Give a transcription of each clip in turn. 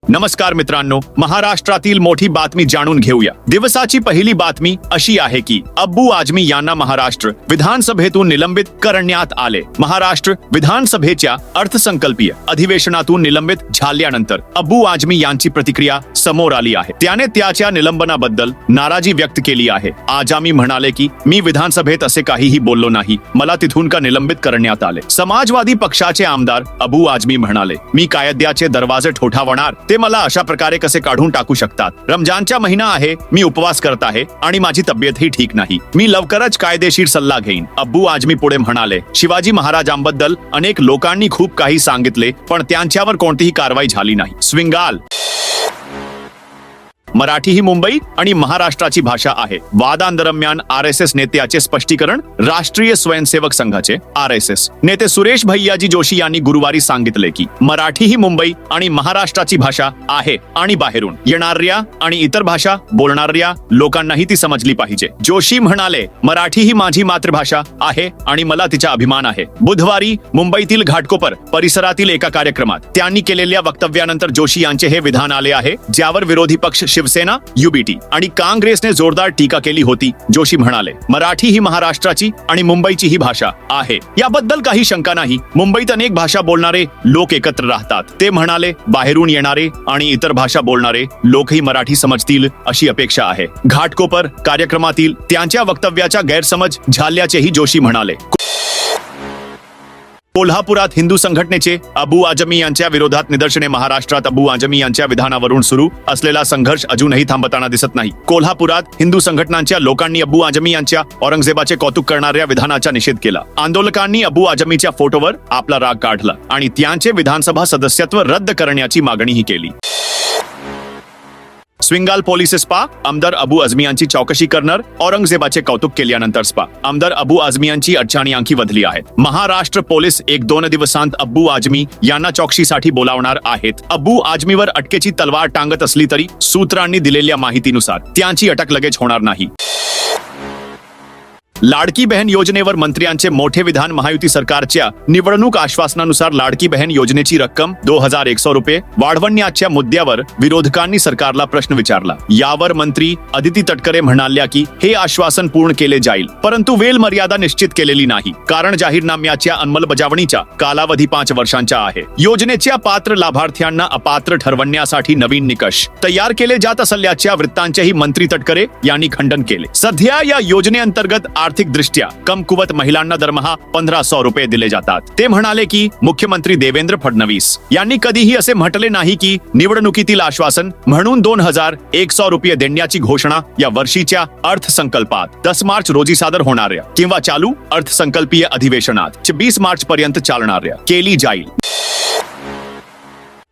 नमस्कार मित्रांनो, महाराष्ट्रातील मोठी बातमी जाणून घेऊया। दिवसाची पहिली बातमी अशी आहे की अब्बू आझमी यांना महाराष्ट्र विधानसभेतून निलंबित करण्यात आले। महाराष्ट्र विधानसभेच्या अर्थसंकल्पीय अधिवेशनातून निलंबित झाल्यानंतर अब्बू आझमी यांची प्रतिक्रिया समोर आली आहे। त्याने त्याच्या निलंबनाबद्दल नाराजी व्यक्त केली आहे। आझमी म्हणाले की मी विधानसभेत असे काहीही बोललो नाही, मला तिथून का निलंबित करण्यात आले। समाजवादी पक्षाचे आमदार अब्बू आझमी म्हणाले, मी कायद्याचे दरवाजे ठोठावणार, ते मला अशा प्रकारे कसे काढून टाकू शकतात। रमजानचा महिना आहे, मी उपवास करत आहे आणि माझी तब्येतही ठीक नाही, मी लवकरच कायदेशीर सल्ला घेईन। अब्बू आझमी पुढे म्हणाले, शिवाजी महाराजांबद्दल अनेक लोकांनी खूप काही सांगितले, पण त्यांच्यावर कोणतीही कारवाई झाली नाही। स्विंगाल मराठी ही मुंबई आणि महाराष्ट्राची भाषा आहे। वादांदरम्यान आरएसएस नेत्याचे स्पष्टीकरण। राष्ट्रीय स्वयंसेवक संघाचे आरएसएस नेते सुरेश भैयाजी जोशी यांनी गुरुवारी सांगितले की मराठी ही मुंबई आणि महाराष्ट्राची भाषा आहे आणि बाहेरून येणाऱ्या आणि इतर भाषा बोलणाऱ्या लोकांनाही ती समजली पाहिजे। जोशी म्हणाले, मराठी ही माझी मातृभाषा आहे आणि मला तिचा अभिमान आहे। बुधवारी मुंबईतील घाटकोपर परिसरातील एका कार्यक्रमात त्यांनी केलेल्या वक्तव्यानंतर जोशी यांचे हे विधान आले आहे, ज्यावर विरोधी पक्ष शिवसेना, युबीटी आणि काँग्रेसने जोरदार टीका केली होती। जोशी म्हणाले, मराठी ही महाराष्ट्राची आणि मुंबईची ही भाषा आहे, याबद्दल काही शंका नाही। मुंबईत अनेक भाषा बोलणारे लोक एकत्र राहतात। ते म्हणाले, बाहेरून येणारे आणि इतर भाषा बोलणारे लोकही मराठी समजतील अशी अपेक्षा आहे। घाटकोपर कार्यक्रमातील त्यांच्या वक्तव्याचा गैरसमज झाल्याचेही जोशी म्हणाले। कोल्हापुरात हिंदू संघटनेचे अब्बू आझमी यांच्या विरोधात निदर्शने। महाराष्ट्रात अब्बू आझमी यांच्या विधानावरून सुरू असलेला संघर्ष अजूनही थांबताना दिसत नाही। कोल्हापुरात हिंदू संघटनांच्या लोकांनी अब्बू आझमी यांच्या औरंगजेबाचे कौतुक करणाऱ्या विधानाचा निषेध केला। आंदोलकांनी अब्बू आझमीच्या फोटोवर आपला राग काढला आणि त्यांचे विधानसभा सदस्यत्व रद्द करण्याची मागणीही केली। स्विंगाल पोलीस स्पा आमदार अब्बू आझमी यांची चौकशी करणार। औरंगजेबाचे कौतुक केल्यानंतर स्पा आमदार अब्बू आझमी यांची अडचणी आणखी वाढली आहेत। महाराष्ट्र पोलीस 1-2 दिवसांत अब्बू आझमी यांना चौकशीसाठी बोलावणार आहेत। अब्बू आझमीवर अटकेची तलवार टांगत असली तरी सूत्रांनी दिलेल्या माहितीनुसार त्यांची अटक लगेच होणार नाही। लाडकी बहन योजनेवर मंत्र्यांचे मोठे विधान। महायुती सरकारच्या निवडणूक आश्वासनानुसार लाडकी बहन योजनेची रक्कम 2100 रुपये वाढवण्याच्या मुद्द्यावर विरोधकांनी सरकारला प्रश्न विचारला। यावर मंत्री अदिती तटकरे म्हणाल्या की हे आश्वासन पूर्ण केले जाईल, परंतु वेळ मर्यादा निश्चित केलेली नाही, कारण जाहीरनाम्याच्या अंमलबजावणीचा कालावधी 5 वर्षांचा आहे। योजनेच्या पात्र लाभार्थ्यांना अपात्र ठरवण्यासाठी नवीन निकष तयार केले जात असल्याच्या वृत्तांचेही मंत्री तटकरे यांनी खंडन केले। सध्या या योजनेअंतर्गत आर्थिक दृष्ट्या कमकुवत महिलांना दरमहा 1500 रुपये दिले जातात। ते म्हणाले की मुख्यमंत्री देवेंद्र फडणवीस यांनी कधीही असे म्हटले नाही की निवडणुकीतील आश्वासन म्हणून 2100 रुपये देण्याची घोषणा या वर्षीच्या अर्थसंकल्पात 10 मार्च रोजी सादर होणाऱ्या किंवा चालू अर्थसंकल्पीय अधिवेशनात 20 मार्च पर्यंत चालणाऱ्या केली जाईल।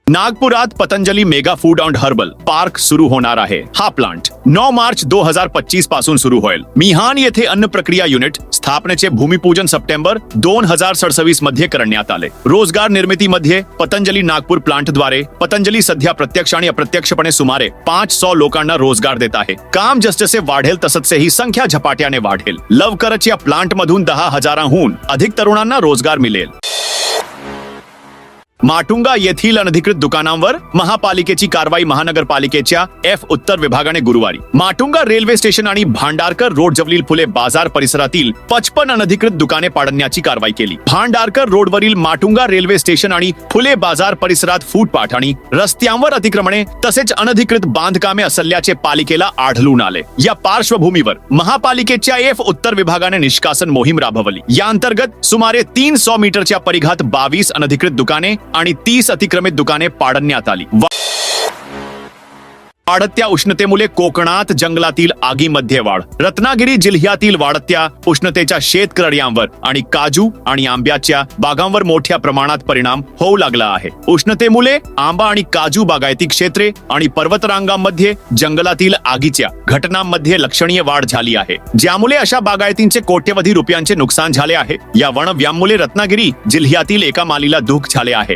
नागपुरात Patanjali mega food and herbal park सुरू होणार आहे। हा प्लांट 9 मार्च 2025 पासून सुरू होईल। मिहान येथे अन्न प्रक्रिया युनिट स्थापनेचे भूमिपूजन सप्टेंबर 2027 मध्ये करण्यात आले। रोजगार निर्मितीमध्ये पतंजली नागपूर प्लांटद्वारे पतंजली सध्या प्रत्यक्ष आणि अप्रत्यक्षपणे सुमारे 500 लोकांना रोजगार देत आहे। काम जसजसे वाढेल तसतसे ही संख्या झपाट्याने वाढेल। लवकरच या प्लांटमधून 10,000हून अधिक तरुणांना रोजगार मिळेल। माटुंगा येथील अनधिकृत दुकानांवर महापालिकेची कारवाई। महानगरपालिकेच्या एफ उत्तर विभागाने गुरुवारी माटुंगा रेल्वे स्टेशन आणि भांडारकर रोड जवळील फुले बाजार परिसरातील 55 अनधिकृत दुकाने पाडण्याची कारवाई केली। भांडारकर रोडवरील माटुंगा रेल्वे स्टेशन आणि फुले बाजार परिसरात फुटपाथ आणि रस्त्यांवर अतिक्रमणे तसेच अनधिकृत बांधकामे असल्याचे पालिकेला आढळून आले। या पार्श्वभूमीवर महापालिकेच्या एफ उत्तर विभागाने निष्कासन मोहीम राबवली। या अंतर्गत सुमारे 300 मीटरच्या परिघात 22 अनधिकृत दुकाने आणि 30 अतिक्रमित दुकाने पाडण्यात आली। वाढत्या उष्णतेमुळे कोकणात जंगलातील आगीमध्ये वाढ। रत्नागिरी जिल्ह्यातील वाढत्या उष्णतेच्या शेतकऱ्यांवर आणि काजू आणि आंब्याच्या बागांवर मोठ्या प्रमाणात परिणाम होऊ लागला आहे। उष्णतेमुळे आंबा आणि काजू बागायती क्षेत्रे आणि पर्वतरांगांमध्ये जंगलातील आगीच्या घटनांमध्ये लक्षणीय वाढ झाली आहे, ज्यामुळे अशा बागायतींचे कोट्यवधी रुपयांचे नुकसान झाले आहे। या वणव्यांमुळे रत्नागिरी जिल्ह्यातील एका मालीला दुःख झाले आहे।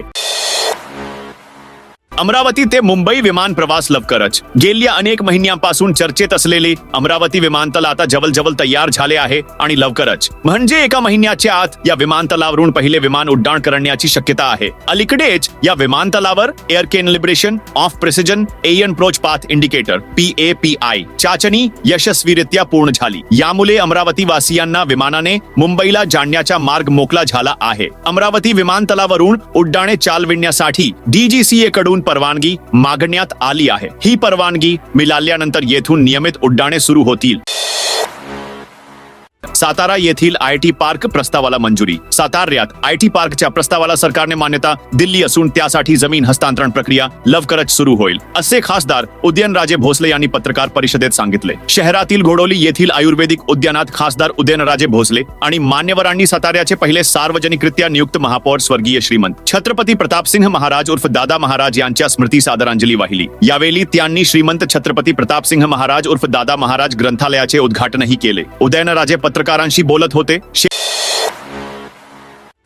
अमरावती ते मुंबई विमान प्रवास लवकरच. गेल्या अनेक महिन्यांपासून चर्चेत असलेले अमरावती विमानतळ आता जवळ तयार झाले आहे आणि लवकरच म्हणजे एका महिन्याच्या आत या विमानतळावरून पहिले विमान उड्डाण करण्याची शक्यता आहे. अलीकडेच या विमानतळावर air calibration of precision alien approach path indicator PAPI चाचणी यशस्वीरित्या पूर्ण झाली. यामुळे अमरावती वासियांना विमानाने मुंबईला जाण्याचा मार्ग मोकळा झाला आहे. अमरावती विमानतळावरून उड्डाणे चालविण्यासाठी DGCA कडून परवानगी मागण्यात आली आहे. ही परवानगी मिळाल्यानंतर येथून नियमित उड्डाणे सुरू होतील. सातारा येथील IT पार्क प्रस्तावाला मंजुरी. साताऱ्यात IT पार्कच्या प्रस्तावाला सरकारने मान्यता दिली असून त्यासाठी जमीन हस्तांतरण प्रक्रिया लवकरच सुरू होईल, असे खासदार उदयनराजे भोसले यांनी पत्रकार परिषदेत सांगितले. शहरातील घोडोली येथील आयुर्वेदिक उद्यानात खासदार उदयनराजे भोसले आणि मान्यवरांनी साताऱ्याचे पहिले सार्वजनिकरित्या नियुक्त महापौर स्वर्गीय श्रीमंत छत्रपती प्रतापसिंह महाराज उर्फ दादा महाराज यांच्या स्मृतीस आदरांजली वाहिली. यावेळी त्यांनी श्रीमंत छत्रपती प्रतापसिंह महाराज उर्फ दादा महाराज ग्रंथालयाचे उद्घाटनही केले. उदयनराजे पत्रकारांशी बोलत होते.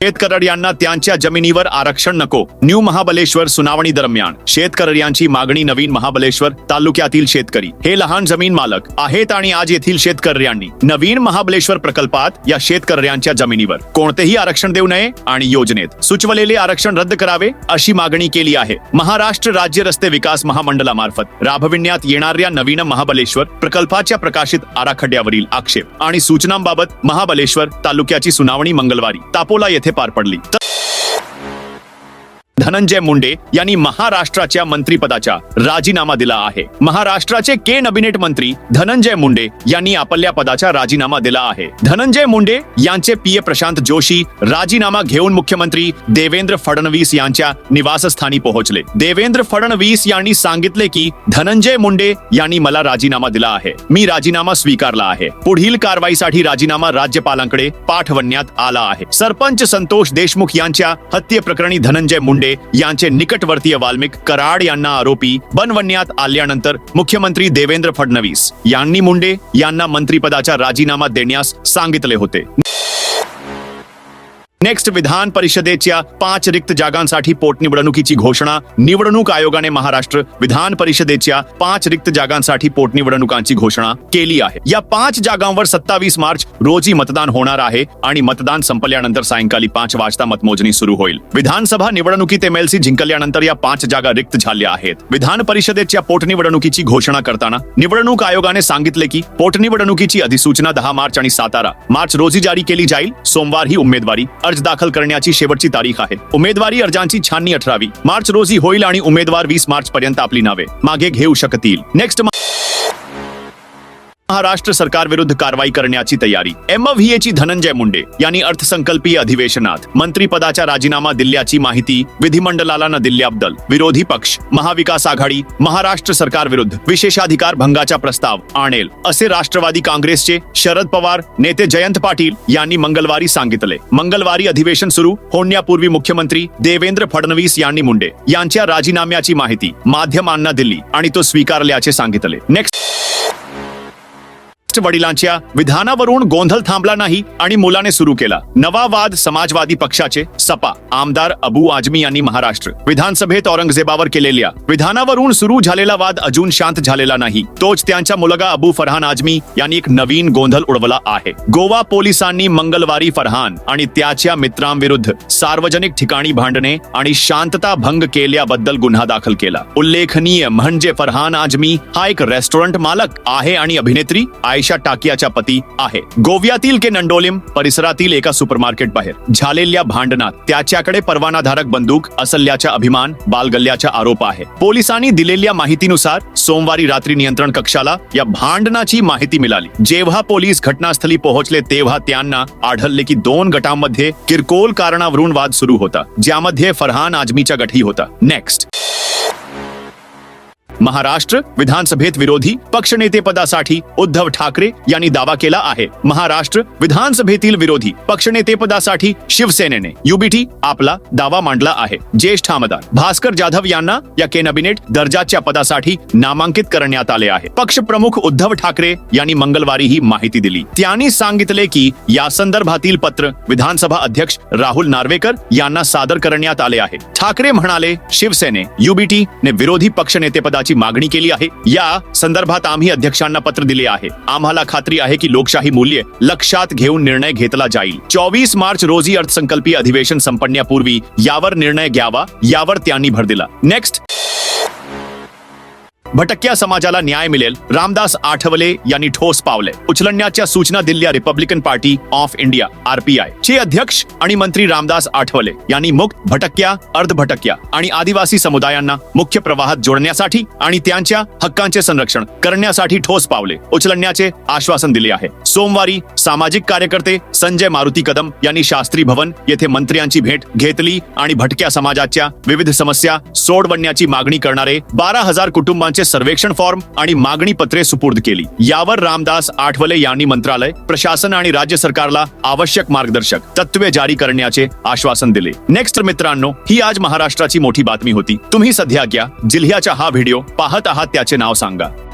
शेतकऱ्यांना त्यांच्या जमिनीवर आरक्षण नको. न्यू महाबलेश्वर सुनावणी दरम्यान शेतकऱ्यांची मागणी. नवीन महाबलेश्वर तालुक्यातील शेतकरी हे लहान जमीन मालक आहेत आणि आज येथील शेतकऱ्यांनी नवीन महाबलेश्वर प्रकल्पात या शेतकऱ्यांच्या जमिनीवर कोणतेही आरक्षण देऊ नये आणि योजनेत सुचवलेले आरक्षण रद्द करावे अशी मागणी केली आहे. महाराष्ट्र राज्य रस्ते विकास महामंडळामार्फत राबविण्यात येणाऱ्या नवीन महाबलेश्वर प्रकल्पाच्या प्रकाशित आराखड्यावरील आक्षेप आणि सूचनांबाबत महाबलेश्वर तालुक्याची सुनावणी मंगळवारी तापोला येथे पार पडली. धनंजय मुंडे यांनी महाराष्ट्राच्या मंत्रिपदाचा राजीनामा दिला आहे. महाराष्ट्राचे कॅबिनेट मंत्री धनंजय मुंडे यांनी आपल्या पदाचा राजीनामा दिला आहे. धनंजय मुंडे यांचे PA प्रशांत जोशी राजीनामा घेऊन मुख्यमंत्री देवेंद्र फडणवीस यांच्या निवासस्थानी पोहोचले. देवेंद्र फडणवीस यांनी सांगितले की धनंजय मुंडे यांनी मला राजीनामा दिला आहे. मी राजीनामा स्वीकारला आहे. पुढील कारवाईसाठी राजीनामा राज्यपालांकडे पाठवण्यात आला आहे. सरपंच संतोष देशमुख यांच्या हत्येप्रकरणी धनंजय मुंडे यांचे निकटवर्तीय वाल्मिक कराड यांना आरोपी बनवण्यात आल्यानंतर मुख्यमंत्री देवेंद्र फडणवीस यांनी मुंडे यांना मंत्रिपदाचा राजीनामा देण्यास सांगितले होते. नेक्स्ट विधान परिषदेच्या 5 रिक्त जागांसाठी पोटनिवडणुकीची घोषणा. निवडणूक आयोगाने महाराष्ट्र विधान परिषदेच्या 5 रिक्त जागांसाठी पोटनिवडणुकांची घोषणा केली आहे. या 5 जागांवर 27 मार्च रोजी मतदान होणार आहे आणि मतदान संपल्यानंतर सायंकाळी 5 वाजता मतमोजणी सुरू होईल. विधानसभा निवडणुकीत MLC जिंकल्यानंतर या 5 जागा रिक्त झाल्या आहेत. विधान परिषदेच्या पोटनिवडणुकीची घोषणा करताना निवडणूक आयोगाने सांगितले की पोटनिवडणुकीची अधिसूचना 10 मार्च आणि 17 मार्च रोजी जारी केली जाईल. सोमवार ही उमेदवारी अर्ज दाखल करण्याची शेवटची तारीख आहे. उमेदवारी अर्जांची छाननी 18 मार्च रोजी होईल आणि उमेदवार 20 मार्च पर्यंत आपली नावे मागे घेऊ शकतील. नेक्स्ट महाराष्ट्र सरकार विरुद्ध कारवाई करण्याची तयारी. MVAची धनंजय मुंडे यांनी अर्थसंकल्पीय अधिवेशनात मंत्रिपदाचा राजीनामा दिल्याची माहिती विधिमंडळाला न दिल्याबद्दल विरोधी पक्ष महाविकास आघाडी महाराष्ट्र सरकार विरुद्ध विशेषाधिकार भंगाचा प्रस्ताव आणेल असे राष्ट्रवादी काँग्रेसचे शरद पवार नेते जयंत पाटील यांनी मंगळवारी सांगितले. मंगळवारी अधिवेशन सुरू होण्यापूर्वी मुख्यमंत्री देवेंद्र फडणवीस यांनी मुंडे यांच्या राजीनाम्याची माहिती माध्यमांना दिली आणि तो स्वीकारल्याचे सांगितले. नेक्स्ट वडिलांच्या विधानावरून गोंधळ थांबला नाही आणि मुलाने सुरू केला नवा वाद. समाजवादी पक्षाचे सपा आमदार अबू आझमी यांनी महाराष्ट्र विधानसभेत औरंगजेबावर केलेल्या विधानावरून सुरू झालेला वाद अजून शांत झालेला नाही. तोच त्यांचा मुलगा अबू फरहान आझमी यांनी एक नवीन गोंधळ उडवला आहे. गोवा पोलिसांनी मंगळवारी फरहान आणि त्याच्या मित्रांविरुद्ध सार्वजनिक ठिकाणी भांडणे आणि शांतता भंग केल्याबद्दल गुन्हा दाखल केला. उल्लेखनीय म्हणजे फरहान आझमी हा एक रेस्टॉरंट मालक आहे आणि अभिनेत्री आयशा टाकियाचा पती आहे. गोव्यातील केनंडोलिम परिसरातील एका सुपरमार्केट बाहेर झालेल्या भांडणात त्याच्याकडे परवानाधारक बंदूक असल्याचा अभिमान बाळगल्याचा आरोप आहे. पोलिसांनी दिलेल्या माहितीनुसार सोमवारी रात्री नियंत्रण कक्षाला या भांडणाची माहिती मिळाली. जेव्हा पोलीस घटनास्थळी पोहोचले तेव्हा त्यांना आढळले की 2 गटांमध्ये किरकोळ कारणावरून वाद सुरू होता, ज्यामध्ये फरहान आझमीचा गटही होता. नेक्स्ट महाराष्ट्र विधानसभेत विरोधी पक्षनेतेपदासाठी उद्धव ठाकरे यांनी दावा केला आहे. महाराष्ट्र विधानसभेतील विरोधी पक्षनेतेपदासाठी शिवसेनेने युबीटी आपला दावा मांडला आहे. ज्येष्ठ आमदार भास्कर जाधव यांना या कॅबिनेट दर्जाच्या पदासाठी नामांकित करण्यात आले आहे. पक्षप्रमुख उद्धव ठाकरे यांनी मंगळवारी ही माहिती दिली. त्यांनी सांगितले की या संदर्भातील पत्र विधानसभा अध्यक्ष राहुल नार्वेकर यांना सादर करण्यात आले आहे. ठाकरे म्हणाले, शिवसेने युबीटी ने विरोधी पक्षनेतेपदाची मागणी केली आहे. या संदर्भात आम्ही अध्यक्षांना पत्र दिले आहे. आम्हाला खात्री आहे की लोकशाही मूल्ये लक्षात घेऊन निर्णय घेतला जाईल. 24 मार्च रोजी अर्थसंकल्पीय अधिवेशन संपण्यापूर्वी यावर निर्णय घ्यावा, यावर त्यांनी भर दिला. नेक्स्ट, भटक्या समाजाला न्याय मिळेल, रामदास आठवले यांनी ठोस पावले उचलण्याच्या सूचना दिल्या. Republican party of India RPI चे अध्यक्ष आणि मंत्री रामदास आठवले यांनी मुक्त, भटक्या, अर्धभटक्या आणि आदिवासी समुदायांना मुख्य प्रवाहात जोडण्यासाठी आणि त्यांच्या हक्कांचे संरक्षण करण्यासाठी ठोस पावले उचलण्याचे आश्वासन दिले आहे. सोमवारी सामाजिक कार्यकर्ते संजय मारुती कदम यांनी शास्त्री भवन येथे मंत्र्यांची भेट घेतली आणि भटक्या समाजाच्या विविध समस्या सोडवण्याची मागणी करणारे 12,000 कुटुंबांचे सर्वेक्षण फॉर्म आणि मागणी पत्रे सुपूर्द केली. यावर रामदास आठवले यांनी मंत्रालय, प्रशासन आणि राज्य सरकारला आवश्यक मार्गदर्शक तत्त्वे जारी करण्याचे आश्वासन दिले. नेक्स्ट मित्रांनो, ही आज महाराष्ट्राची मोठी बातमी होती. तुम्ही सध्या ज्या जिल्ह्याचा हा व्हिडिओ पाहत आहात त्याचे नाव सांगा.